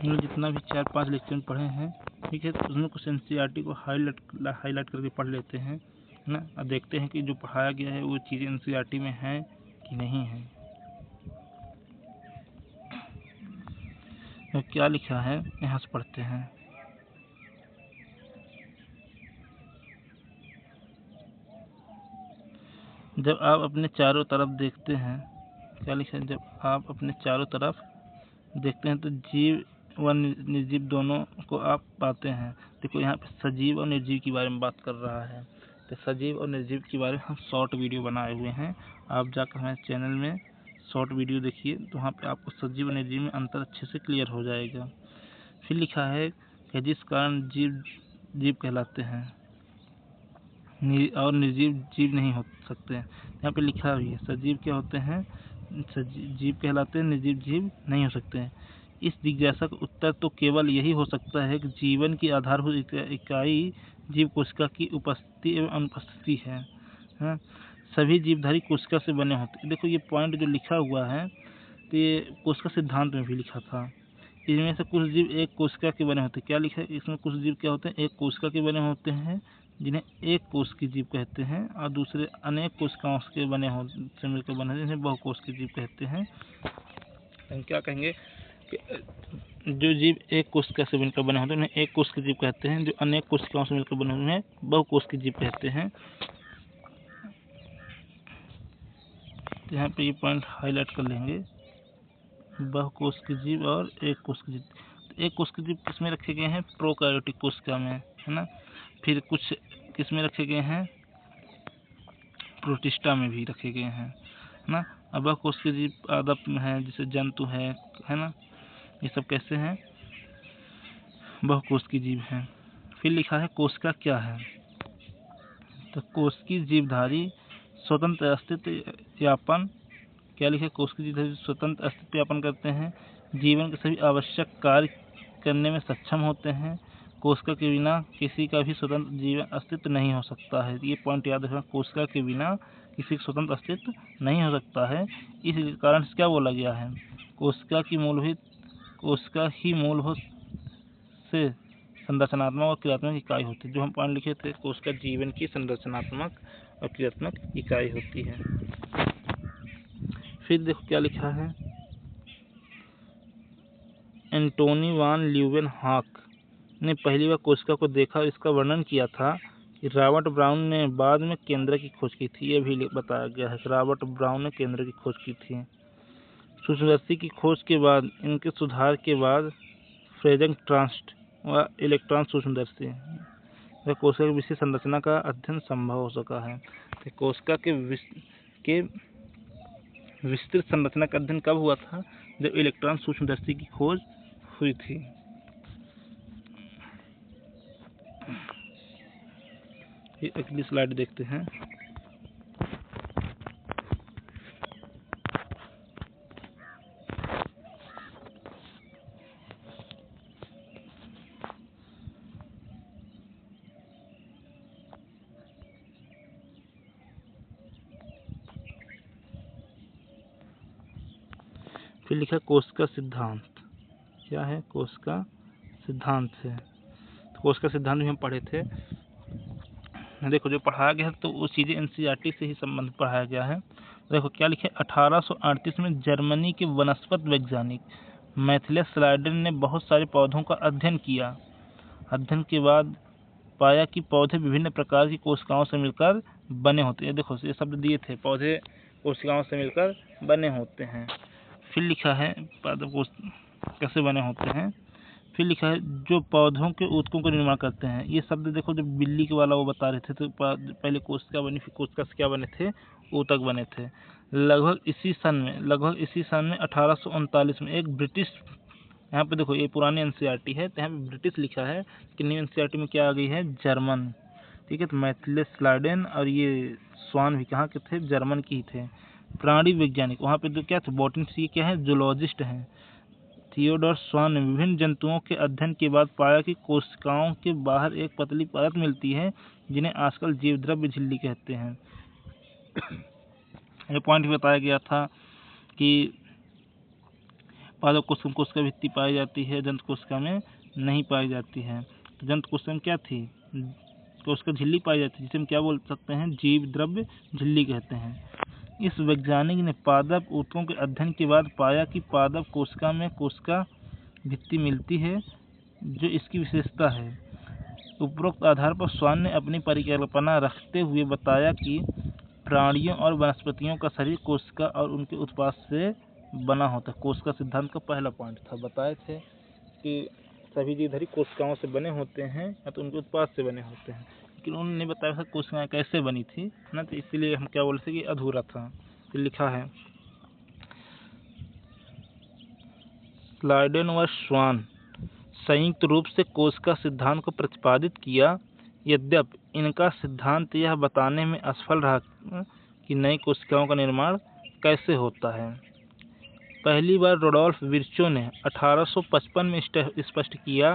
हमने जितना भी 4-5 लेक्चर पढ़े हैं, ठीक है, तो उसमें कुछ एनसीईआरटी को हाईलाइट करके पढ़ लेते हैं, है ना, और देखते हैं कि जो पढ़ाया गया है वो चीज़ें एनसीईआरटी में हैं कि नहीं है। तो क्या लिखा है यहाँ से पढ़ते हैं। जब आप अपने चारों तरफ देखते हैं, क्या लिखा है, जब आप अपने चारों तरफ देखते हैं तो जीव व निर्जीव दोनों को आप पाते हैं। देखो यहाँ पे सजीव और निर्जीव के बारे में बात कर रहा है, तो सजीव और निर्जीव के बारे में हम शॉर्ट वीडियो बनाए हुए हैं, आप जाकर हमारे चैनल में शॉर्ट वीडियो देखिए, तो वहाँ पे आपको सजीव और निर्जीव में अंतर अच्छे से क्लियर हो जाएगा। फिर लिखा है कि जिस कारण जीव कहलाते हैं और निर्जीव जीव नहीं हो सकते। यहाँ पे लिखा हुआ है सजीव क्या होते हैं, जीव कहलाते हैं, निर्जीव जीव नहीं हो सकते हैं। इस जिज्ञासा का उत्तर तो केवल यही हो सकता है कि जीवन की आधारभूत इकाई जीव कोशिका की उपस्थिति एवं अनुपस्थिति है। हाँ, सभी जीवधारी कोशिका से बने होते हैं। देखो ये पॉइंट जो लिखा हुआ है तो ये कोशिका सिद्धांत में भी लिखा था। इनमें से कुछ जीव एक कोशिका के बने होते हैं। क्या लिखा है इसमें, कुछ जीव क्या होते हैं, एक कोशिका के बने होते हैं जिन्हें एक कोश की जीव कहते हैं, और दूसरे अनेक कोशिकाओं से बने से मिलकर बने हैं जिन्हें बहुकोश की जीव कहते हैं। हम क्या कहेंगे कि जो जीव एक कोशिका से मिलकर बने होते हैं उन्हें एक कोश की जीव कहते हैं, जो अनेक कोशिकाओं से मिलकर बने हुए हैं बहुकोश की जीव कहते हैं। तो यहाँ पे ये पॉइंट हाईलाइट कर लेंगे, बहुकोश की जीव और एक कोश की जीव। तो एक कोश की जीव किसमें रखे गए हैं, प्रोकैरियोटिक कोशिका में, है ना। फिर कुछ किसमें रखे गए हैं, प्रोटिस्टा में भी रखे गए हैं, है ना। अब बहुकोश की जीव पादप में है, जैसे जंतु है ना, ये सब कैसे हैं, बहुकोश की जीव हैं। फिर लिखा है कोशिका क्या है, तो कोश की जीवधारी स्वतंत्र अस्तित्व यापन, क्या लिखा है, कोश की जीवधारी स्वतंत्र अस्तित्व यापन करते हैं, जीवन के सभी आवश्यक कार्य करने में सक्षम होते हैं, कोशिका के बिना किसी का भी स्वतंत्र जीवन अस्तित्व नहीं हो सकता है। ये पॉइंट याद रखना, कोशिका के बिना किसी का स्वतंत्र अस्तित्व नहीं हो सकता है। इस कारण से क्या बोला गया है, कोशिका ही मूलभूत से संरचनात्मक और क्रियात्मक इकाई होती है। जो हम पॉइंट लिखे थे, कोशिका जीवन की संरचनात्मक और क्रियात्मक इकाई होती है। फिर देखो क्या लिखा है, एंटोनी वान ल्यूवेनहॉक ने पहली बार कोशिका को देखा और इसका वर्णन किया था। रॉबर्ट ब्राउन ने बाद में केंद्र की खोज की थी, यह भी बताया गया है कि रॉबर्ट ब्राउन ने केंद्र की खोज की थी। सूक्ष्मदर्शी की खोज के बाद, इनके सुधार के बाद फ्रेजेंग-ट्रांस्ट व इलेक्ट्रॉन सूक्ष्मदर्शी कोशिका की विशेष संरचना का अध्ययन संभव हो सका है। तो कोशिका के विस्तृत संरचना का अध्ययन कब हुआ था, जब इलेक्ट्रॉन सूक्ष्मदर्शी की खोज हुई थी। अगली स्लाइड देखते हैं। फिर लिखा कोशिका सिद्धांत, क्या है, कोशिका सिद्धांत है। तो कोशिका सिद्धांत भी हम पढ़े थे। देखो जो पढ़ाया गया है तो वो चीज़ें एनसीईआरटी से ही संबंधित पढ़ाया गया है। देखो क्या लिखे, 1838 में जर्मनी के वनस्पति वैज्ञानिक मैथियस स्लाइडर ने बहुत सारे पौधों का अध्ययन किया। अध्ययन के बाद पाया कि पौधे विभिन्न प्रकार की कोशिकाओं से मिलकर बने होते हैं। देखो ये शब्द दिए थे, पौधे कोशिकाओं से मिलकर बने होते हैं। फिर लिखा है पादप कैसे बने होते हैं। फिर लिखा है जो पौधों के ऊतकों का निर्माण करते हैं। ये शब्द देखो, जो बिल्ली के वाला वो बता रहे थे, तो पहले कोशिका बनी, फिर कोशिका से क्या बने थे, ऊतक बने थे। लगभग इसी सन में 1839 में एक ब्रिटिश, यहाँ पे देखो ये पुरानी एनसीईआरटी है तो यहाँ पे ब्रिटिश लिखा है कि न्यू एनसीईआरटी में क्या आ गई है, जर्मन। ठीक है, तो मैथियस स्लाइडर और ये स्वान भी कहाँ के थे, जर्मन की ही थे। प्राणी वैज्ञानिक, वहाँ पे तो क्या थे, बॉटनिस्ट, ये क्या है, जूलॉजिस्ट हैं। थियोडोर स्वान ने विभिन्न जंतुओं के अध्ययन के बाद पाया कि कोशिकाओं के बाहर एक पतली परत मिलती है जिन्हें आजकल जीवद्रव्य झिल्ली कहते हैं। ये पॉइंट भी बताया गया था कि पादप कोशिका में कोशिका भित्ति पाई जाती है, दंत कोशिका में नहीं पाई जाती है। तो दंत कोशिका में क्या थी? कोशिका झिल्ली पाई जाती है, जिसे हम क्या बोल सकते हैं? जीव द्रव्य झिल्ली कहते हैं। इस वैज्ञानिक ने पादप ऊतकों के अध्ययन के बाद पाया कि पादप कोशिका में कोशिका भित्ति मिलती है, जो इसकी विशेषता है। उपरोक्त आधार पर स्वान ने अपनी परिकल्पना रखते हुए बताया कि प्राणियों और वनस्पतियों का शरीर कोशिका और उनके उत्पाद से बना होता है। कोशिका सिद्धांत का पहला पॉइंट था, बताए थे कि सभी जीवधारी कोशिकाओं से बने होते हैं या तो उनके उत्पाद से बने होते हैं, लेकिन उन्होंने बताया था कोशिकाएं कैसे बनी थी ना, तो इसलिए हम क्या बोलते कि अधूरा था। तो लिखा है स्लाइडेन व स्वान संयुक्त रूप से कोशिका सिद्धांत को प्रतिपादित किया, यद्यपि इनका सिद्धांत यह बताने में असफल रहा कि नई कोशिकाओं का निर्माण कैसे होता है। पहली बार रुडोल्फ विर्चो ने 1855 में स्पष्ट किया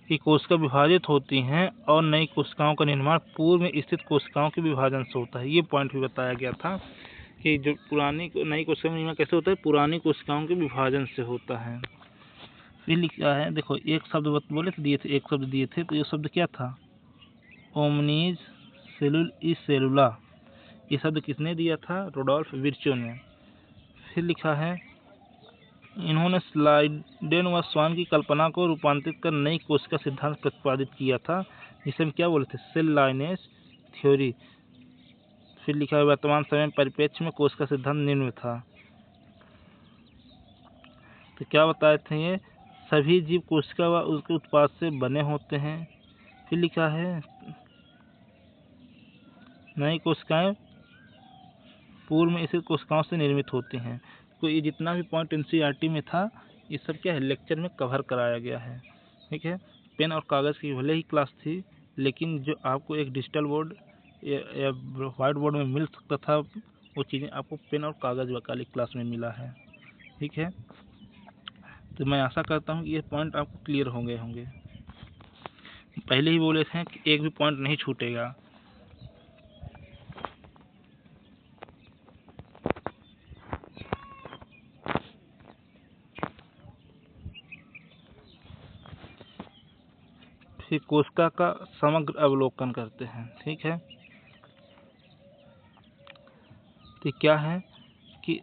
कि कोशिका विभाजित होती हैं और नई कोशिकाओं का निर्माण पूर्व में स्थित कोशिकाओं के विभाजन से होता है। ये पॉइंट भी बताया गया था कि जो पुरानी नई कोशिकाओं का निर्माण कैसे होता है? पुरानी कोशिकाओं के विभाजन से होता है। फिर लिखा है, देखो एक शब्द बोले तो दिए थे, एक शब्द दिए थे, तो ये शब्द क्या था? ओमनीज सेलुल ई सेलुला। ये शब्द किसने दिया था? रुडोल्फ विर्चो ने। फिर लिखा है इन्होंने स्लाइडेन व स्वान की कल्पना को रूपांतरित कर नई कोशिका सिद्धांत प्रतिपादित किया था, जिसे हम क्या बोलते हैं? Cell lineage theory. फिर लिखा है वर्तमान समय परिप्रेक्ष्य में कोशिका सिद्धांत निम्न था। तो क्या बताए थे ये? सभी जीव कोशिका व उसके उत्पाद से बने होते हैं। फिर लिखा है नई कोशिकाएं पूर्व में स्थित कोशिकाओं से निर्मित होती हैं। तो ये जितना भी पॉइंट एनसीईआरटी में था, ये सब क्या है? लेक्चर में कवर कराया गया है। ठीक है, पेन और कागज़ की भले ही क्लास थी, लेकिन जो आपको एक डिजिटल बोर्ड या व्हाइट बोर्ड में मिल सकता था, वो चीज़ें आपको पेन और कागज़ वाली क्लास में मिला है। ठीक है, तो मैं आशा करता हूँ कि ये पॉइंट आपको क्लियर हो गए होंगे। पहले ही बोले थे कि एक भी पॉइंट नहीं छूटेगा। फिर कोशिका का समग्र अवलोकन करते हैं। ठीक है, तो क्या है कि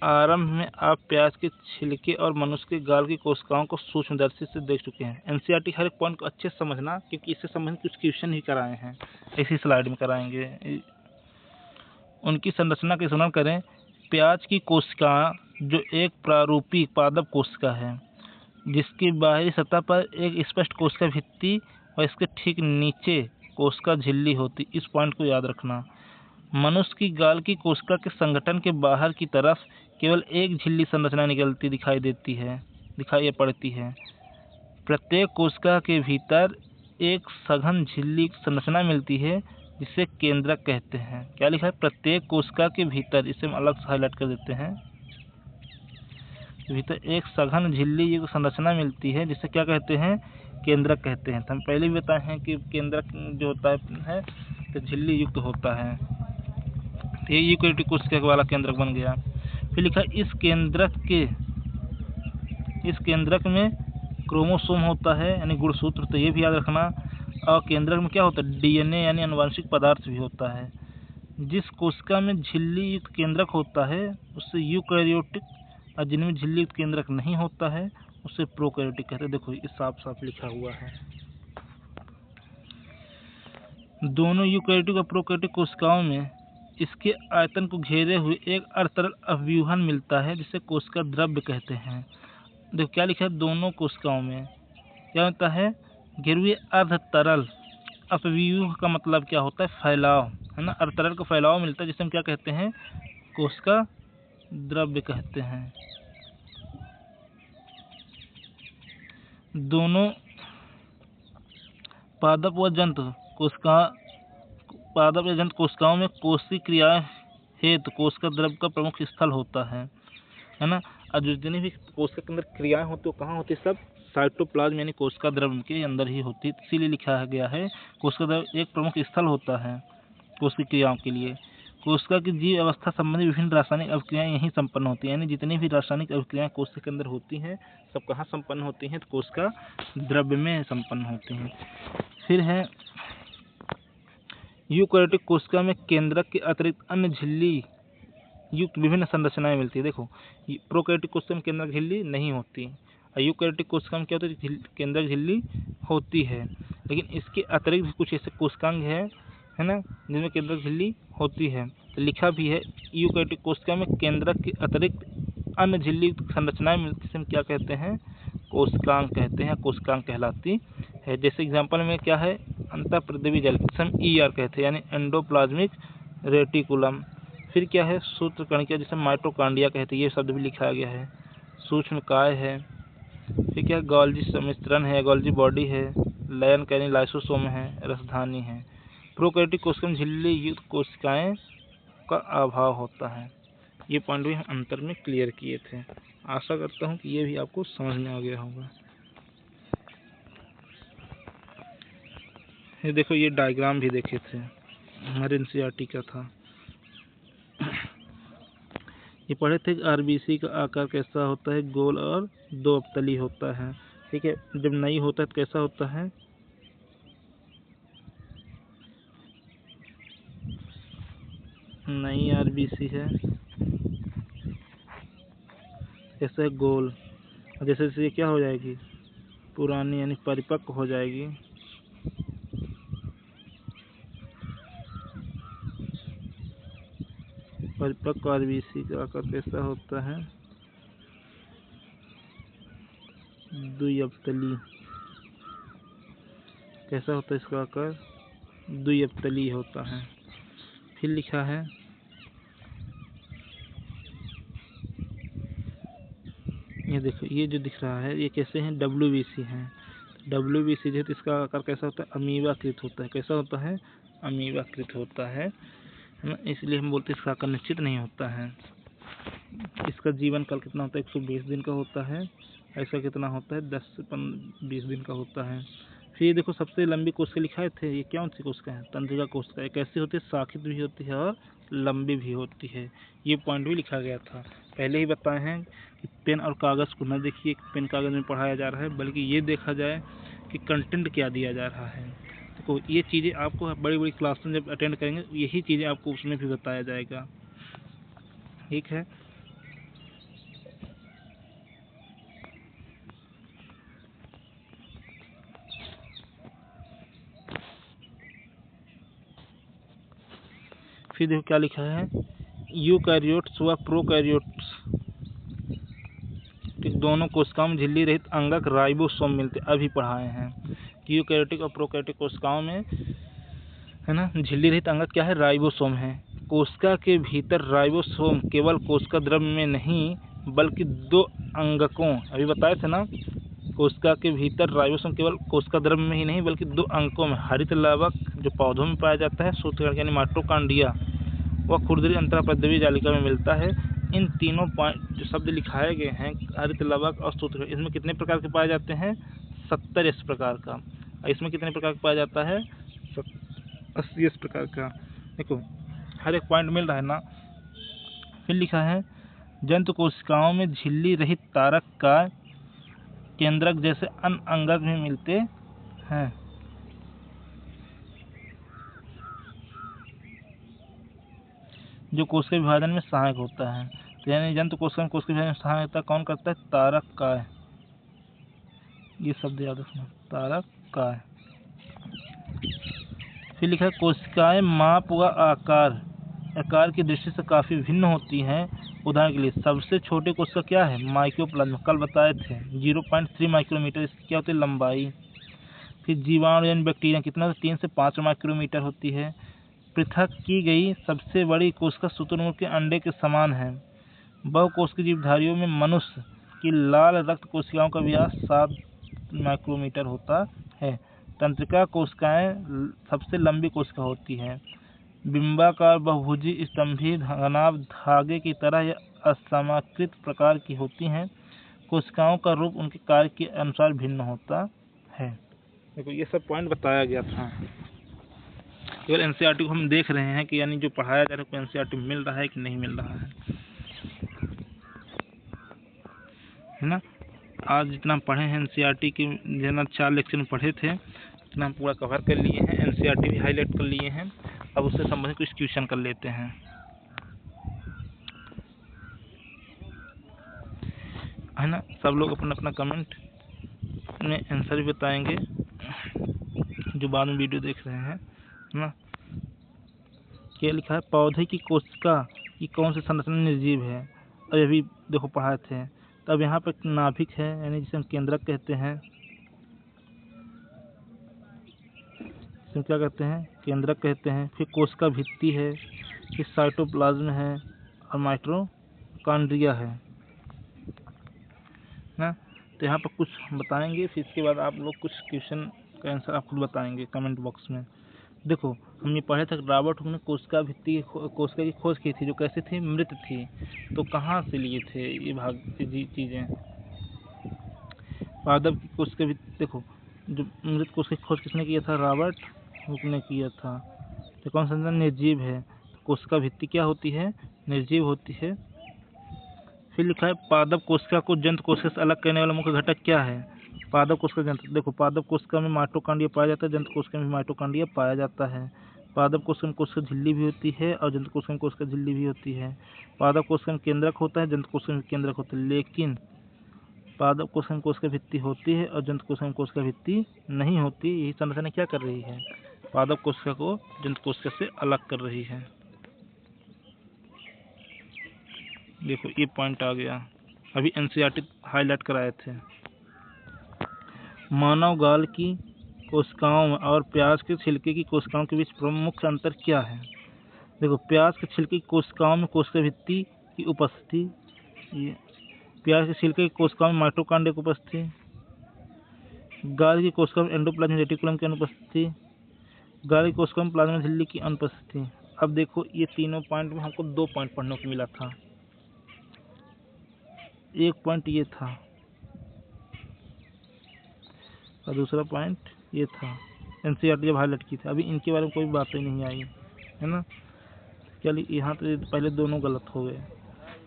आरंभ में आप प्याज के छिलके और मनुष्य के गाल की कोशिकाओं को सूक्ष्मदर्शी से देख चुके हैं। एनसीईआरटी हर एक पॉइंट को अच्छे से समझना, क्योंकि इससे संबंधित कुछ क्वेश्चन ही कराए हैं, इसी स्लाइड में कराएंगे। उनकी संरचना की वर्णन करें। प्याज की कोशिका जो एक प्रारूपी पादप कोशिका है, जिसकी बाहरी सतह पर एक स्पष्ट कोशिका भित्ति और इसके ठीक नीचे कोशिका झिल्ली होती। इस पॉइंट को याद रखना। मनुष्य की गाल की कोशिका के संगठन के बाहर की तरफ केवल एक झिल्ली संरचना निकलती दिखाई पड़ती है। प्रत्येक कोशिका के भीतर एक सघन झिल्ली संरचना मिलती है, जिसे केंद्रक कहते हैं। क्या लिखा है? प्रत्येक कोशिका के भीतर, इसे हम अलग से हाईलाइट कर देते हैं, भीतर एक सघन झिल्ली युक्त संरचना मिलती है, जिसे क्या कहते हैं? केंद्रक कहते हैं। तो हम पहले भी बताए हैं कि केंद्रक जो होता है तो झिल्ली युक्त होता है। ये यूकेरियोटिक कोशिका वाला केंद्रक बन गया। फिर लिखा इस केंद्रक में क्रोमोसोम होता है, यानी गुणसूत्र, तो ये भी याद रखना। और केंद्रक में क्या होता है? डीएनए यानी आनुवंशिक पदार्थ भी होता है। जिस कोशिका में झिल्ली युक्त केंद्रक होता है उससे यूकेरियोटिक, और जिनमें झिल्ली युक्त केंद्रक नहीं होता है उसे प्रोकैरियोटिक कहते हैं। देखो इस साफ साफ लिखा हुआ है। दोनों यूकेरियोटिक और प्रोकैरियोटिक कोशिकाओं में इसके आयतन को घेरे हुए एक अर्धतरल अवव्यूहन मिलता है, जिसे कोशिका द्रव्य कहते हैं। देखो क्या लिखा है? दोनों कोशिकाओं में क्या होता है? घेरे हुए अर्धतरल। अपव्यूह का मतलब क्या होता है? फैलाव, है ना। अर्धतरल का फैलाव मिलता है, जिसे हम क्या कहते हैं? कोशिका द्रव्य कहते हैं। दोनों पादप व जंतु कोशिकाओं में कोशिकीय क्रिया हेतु कोशिका द्रव्य का प्रमुख स्थल होता है ना। और जितनी भी कोशिका के अंदर क्रियाएं होती है कहाँ होती है? सब साइटोप्लाज्म यानी कोशिका द्रव्य के अंदर ही होती है। इसीलिए लिखा गया है कोशिका द्रव्य एक प्रमुख स्थल होता है कोशिकीय क्रियाओं के लिए। कोशिका की जीव अवस्था संबंधी विभिन्न रासायनिक अभिक्रियाएं यहीं संपन्न होती हैं, यानी जितनी भी रासायनिक अभिक्रियाएं कोशिका के अंदर होती हैं सब कहाँ संपन्न होती हैं? तो कोशिका द्रव्य में संपन्न होती हैं। फिर है यूकैरियोटिक कोशिका में केंद्रक के अतिरिक्त अन्य झिल्ली युक्त विभिन्न संरचनाएं मिलती है। देखो प्रोकैरियोटिक कोशिका में केंद्रक झिल्ली नहीं होती और यूकैरियोटिक कोशिका में क्या होती है? केंद्रक झिल्ली होती है, लेकिन इसके अतिरिक्त भी कुछ ऐसे कोशिकांग है ना जिनमें केंद्रक झिल्ली होती है। तो लिखा भी है यूकैरियोटिक कोशिका में केंद्रक के अतिरिक्त अन्य झिल्ली संरचनाएं मिलती है, हम क्या कहते हैं? कोशिकांग कहते हैं, कोशिकांग कहलाती है। जैसे एग्जांपल में क्या है? अंतःप्रद्रवी जालिका जिसे हम ER कहते हैं, यानी एंडोप्लाज्मिक रेटिकुलम। फिर क्या है? सूत्रकणिका जिसे माइटोकॉन्ड्रिया कहते हैं, ये शब्द भी लिखा गया है। सूक्ष्मकाय है। फिर क्या? गोल्जी सम्मिश्रण है, गोल्जी बॉडी है, लयन यानी लाइसोसोम है, रसधानी है। प्रोकैरियोटिक कोशिका में झिल्ली युक्त कोशिकाएं का अभाव होता है। ये पॉइंट भी हम अंतर में क्लियर किए थे। आशा करता हूँ कि ये भी आपको समझ में आ गया होगा। ये देखो ये डायग्राम भी देखे थे, हमारे NCERT का था। ये पढ़े थे कि RBC का आकार कैसा होता है? गोल और 2 अवतली होता है। ठीक है, जब नहीं होता है तो कैसा होता है? नई RBC है ऐसा है गोल, जैसे जैसे ये क्या हो जाएगी? पुरानी यानी परिपक्व हो जाएगी। परिपक्व RBC का आकार कैसा होता है? द्विअवतली। कैसा होता है इसका आकार? द्विअवतली होता है। फिर लिखा है ये देखो ये जो दिख रहा है ये कैसे हैं? WBC हैं। WBC जो है तो इसका आकार कैसा होता है? अमीबाकृत होता है। कैसा होता है? अमीबाकृत होता है ना, इसलिए हम बोलते हैं इसका आकार निश्चित नहीं होता है। इसका जीवन काल कितना होता है? 120 दिन का होता है। ऐसा कितना होता है? 10 से 20 दिन का होता है। फिर ये देखो सबसे लंबी कोशिका लिखाए थे, ये कौन सी कोशिका है? तंत्रिका कोशिका। ये कैसी होती है? शाखित भी होती है और लंबी भी होती है। ये पॉइंट भी लिखा गया था, पहले ही बताए हैं कि पेन और कागज़ को न देखिए पेन कागज़ में पढ़ाया जा रहा है, बल्कि ये देखा जाए कि कंटेंट क्या दिया जा रहा है। देखो ये चीज़ें आपको बड़ी बड़ी क्लास में जब अटेंड करेंगे यही चीज़ें आपको उसमें भी बताया जाएगा। ठीक है, फिर देखो क्या लिखा है? यूकैरियोट्स व प्रोकैरियोट्स दोनों कोशिकाओं में झिल्ली रहित अंगक राइबोसोम मिलते, अभी पढ़ाए हैं कि यूकैरियोटिक और प्रोकैरियोटिक कोशिकाओं में है ना झिल्ली रहित अंगक क्या है? राइबोसोम है। कोशिका के भीतर राइबोसोम केवल कोशिका द्रव्य में नहीं बल्कि 2 अंगकों, अभी बताए थे ना, कोशिका के भीतर राइबोसोम केवल कोशिका द्रव्य में ही नहीं बल्कि 2 अंगकों में, हरित लवक जो पौधों में पाया जाता है, सूत्रकणिका यानी माइटोकॉन्ड्रिया व खुरदरी अंतःप्रद्रवी जालिका में मिलता है। इन तीनों पॉइंट जो शब्द लिखाए गए हैं हरित लवक और सूत्रकणिका, इसमें कितने प्रकार के पाए जाते हैं? 70 प्रकार का। इसमें कितने प्रकार का पाया जाता है? 80 प्रकार का। देखो हर एक पॉइंट मिल रहा है ना। फिर लिखा है जंतु कोशिकाओं में झिल्ली रहित तारक का केंद्रक जैसे अन्य अंगक भी मिलते हैं। जो कोशिका विभाजन में सहायक होता है। तो यानी जंतु कोशिका में कोशिका विभाजन में सहायता कौन करता है? तारक काय। ये शब्द याद रखना, तारक काय। फिर लिखा है कोशिकाएं माप व आकार की दृष्टि से काफ़ी भिन्न होती हैं। उदाहरण के लिए सबसे छोटी कोशिका क्या है? माइक्रोप्लाज्मा, कल बताए थे 0.3 माइक्रोमीटर इसकी क्या होती है? लंबाई। फिर जीवाणु यानी बैक्टीरिया कितना? 3 से 5 माइक्रोमीटर होती है। पृथक की गई सबसे बड़ी कोशिका शुतुरमुर्ग के अंडे के समान है। बहुकोशिकीय जीवधारियों में मनुष्य की लाल रक्त कोशिकाओं का व्यास 7 माइक्रोमीटर होता है। तंत्रिका कोशिकाएं सबसे लंबी कोशिका होती है। बिंबाकार बहुभुजी स्तंभी घनाभ धागे की तरह या असमाकृत प्रकार की होती हैं। कोशिकाओं का रूप उनके कार्य के अनुसार भिन्न होता है। देखो ये सब पॉइंट बताया गया था। केवल एनसीईआरटी को हम देख रहे हैं कि यानी जो पढ़ाया जा रहा है एनसीईआरटी मिल रहा है कि नहीं मिल रहा है ना। आज जितना पढ़े हैं एनसीईआरटी की, जितना 4 लेक्चर में पढ़े थे उतना हम पूरा कवर कर लिए हैं, एनसीईआरटी भी हाईलाइट कर लिए हैं। अब उससे संबंधित कुछ क्वेश्चन कर लेते हैं, है ना। सब लोग अपना अपना कमेंट में आंसर भी बताएंगे जो बाद में वीडियो देख रहे हैं, है ना। क्या लिखा है, पौधे की कोशिका की कौन सी संरचना निर्जीव है। और अभी देखो पढ़ाए थे। तब यहाँ पर नाभिक है, यानी जिसे हम केंद्रक कहते हैं, जिसे क्या कहते हैं, केंद्रक कहते हैं। फिर कोशिका भित्ति है, फिर साइटोप्लाज्म है और माइटोकॉन्ड्रिया है ना। तो यहाँ पर कुछ बताएंगे, फिर इसके बाद आप लोग कुछ क्वेश्चन का आंसर आप खुद बताएंगे कमेंट बॉक्स में। देखो हम ये पढ़े थे रॉबर्ट हुक ने कोशिका भित्ति कोशिका की खोज की थी, जो कैसी थी, मृत थी। तो कहाँ से लिए थे ये भाग चीज़ें। पादप की कोशिका भित्ति, देखो जो मृत कोशिका की खोज किसने किया था, रॉबर्ट हुक ने किया था। तो कौन सा निर्जीव है, कोशिका भित्ति क्या होती है, निर्जीव होती है। फिर लिखा है पादप कोशिका को जंतु कोशिका से अलग करने वाला मुख्य घटक क्या है। पादप कोशिका जंतु, देखो पादप कोशिका में माइटोकॉन्ड्रिया पाया जाता है, जंतु कोशिका में माइटोकॉन्ड्रिया पाया जाता है। पादप कोशिका में कोशिका झिल्ली भी होती है और जंतु कोशिका में कोशिका झिल्ली भी होती है। पादप कोशिका में केंद्रक होता है, जंतु कोशिका में केंद्रक होता है। लेकिन पादप कोशिका में कोशिका भित्ति होती है और जंतु कोशिका में कोशिका भित्ति नहीं होती। यही संरचना क्या कर रही है, पादप कोशिका को जंतु कोशिका से अलग कर रही है। देखो ये पॉइंट आ गया, अभी एनसीईआरटी हाईलाइट कराए थे। मानव गाल की कोशिकाओं में और प्याज के छिलके की कोशिकाओं के बीच प्रमुख अंतर क्या है। देखो प्याज के छिलके की कोशिकाओं में कोशिका भित्ति की उपस्थिति, ये प्याज के छिलके की कोशिकाओं में माइटोकॉन्ड्रिया की उपस्थिति, गाल की कोशिकाओं में एंडोप्लाज्मिक रेटिकुलम की अनुपस्थिति, गाल की कोशिकाओं में प्लाज्मा झिल्ली की अनुपस्थिति। अब देखो ये तीनों पॉइंट में हमको 2 पॉइंट पढ़ने को मिला था। एक पॉइंट ये था और दूसरा पॉइंट ये था। एनसीईआरटी जब हाईलाइट की थी, अभी इनके बारे में कोई बात ही नहीं आई, है ना। चलिए यहाँ पे पहले दोनों गलत हो गए।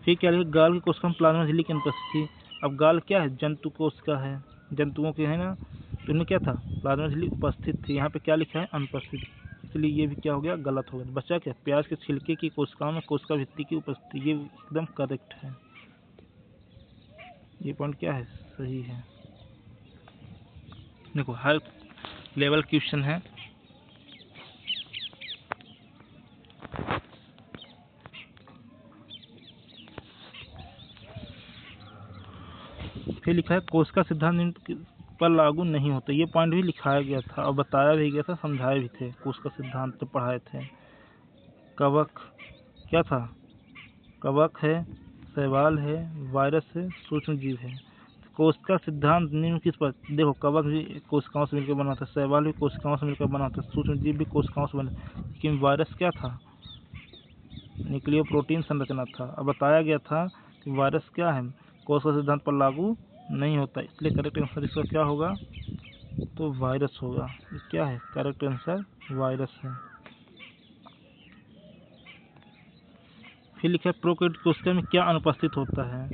फिर क्या लिखा, गाल की कोशिका में प्लाज्मा झिल्ली की अनुपस्थिति। अब गाल क्या है, जंतु कोशिका है, जंतुओं के, है ना। तो इनमें क्या था, प्लाज्मा झिल्ली उपस्थित थी। यहाँ पे क्या लिखा है, अनुपस्थित, इसलिए ये भी क्या हो गया, गलत हो गया। बच्चा क्या, प्याज के छिलके की कोशिकाओं में कोशिका भित्ति की उपस्थिति, ये एकदम करेक्ट है। ये पॉइंट क्या है, सही है। देखो हर लेवल क्वेश्चन है। फिर लिखा है कोशिका सिद्धांत पर लागू नहीं होता। ये पॉइंट भी लिखाया गया था और बताया भी गया था, समझाए भी थे। कोशिका सिद्धांत तो पढ़ाए थे। कवक क्या था, कवक है, शैवाल है, वायरस है, सूक्ष्म जीव है। कोशिका सिद्धांत निम्न किस पर, देखो कवक भी कोशिकाओं से मिलकर बना था, शैवाल भी कोशिकाओं से मिलकर बना था, सूक्ष्म जीव भी कोशिकाओं से बना। लेकिन वायरस क्या था, न्यूक्लियो प्रोटीन संरचना था। अब बताया गया था कि वायरस क्या है, कोशिका सिद्धांत पर लागू नहीं होता, इसलिए करेक्ट आंसर इसका क्या होगा, तो वायरस होगा। ये क्या है, करेक्ट आंसर वायरस है। फिर लिखा है प्रोकैरियोटिक कोशिका में क्या अनुपस्थित होता है।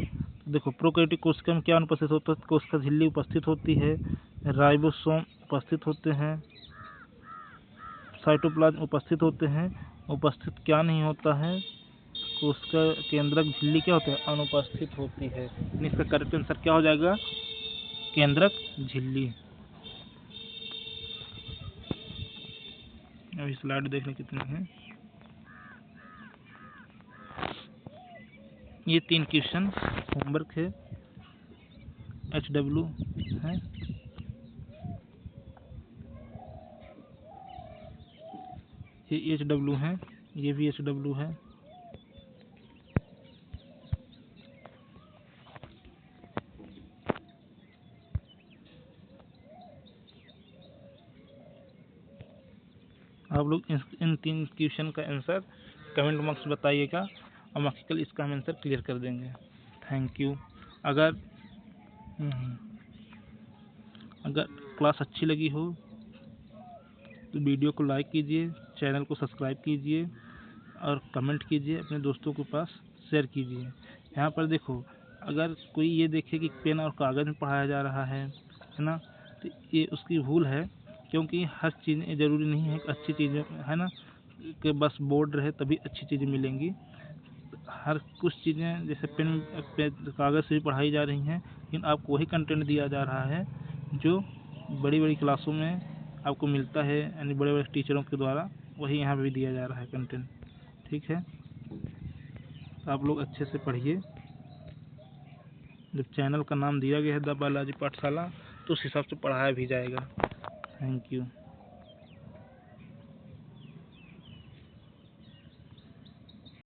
देखो प्रोकैरियोटिक कोशिका में क्या अनुपस्थित होता है, कोशिका झिल्ली उपस्थित होती है, राइबोसोम उपस्थित होते हैं, साइटोप्लाज्म उपस्थित होते हैं। उपस्थित क्या नहीं होता है, कोशिका केंद्रक झिल्ली क्या होता है, अनुपस्थित होती है। इसका करेक्ट आंसर क्या हो जाएगा, केंद्रक झिल्ली। अभी स्लाइड देखने कितनी है। ये 3 क्वेश्चन होमवर्क है, HW है। ये HW है, ये भी HW है। आप लोग इन 3 क्वेश्चन का आंसर कमेंट बॉक्स में बताइएगा और मैं कल इसका हम आंसर क्लियर कर देंगे। Thank you. अगर क्लास अच्छी लगी हो तो वीडियो को लाइक कीजिए, चैनल को सब्सक्राइब कीजिए और कमेंट कीजिए, अपने दोस्तों के पास शेयर कीजिए। यहाँ पर देखो, अगर कोई ये देखे कि पेन और कागज़ में पढ़ाया जा रहा है ना, तो ये उसकी भूल है, क्योंकि हर चीज़ ज़रूरी नहीं है कि अच्छी चीज़ें है ना कि बस बोर्ड रहे तभी अच्छी चीज़ें मिलेंगी। हर कुछ चीज़ें जैसे पेन कागज़ से भी पढ़ाई जा रही हैं, लेकिन आपको वही कंटेंट दिया जा रहा है जो बड़ी बड़ी क्लासों में आपको मिलता है, यानी बड़े बड़े टीचरों के द्वारा वही यहाँ भी दिया जा रहा है कंटेंट। ठीक है, तो आप लोग अच्छे से पढ़िए। जब चैनल का नाम दिया गया है द बालाजी पाठशाला, तो उस हिसाब से पढ़ाया भी जाएगा। Thank you.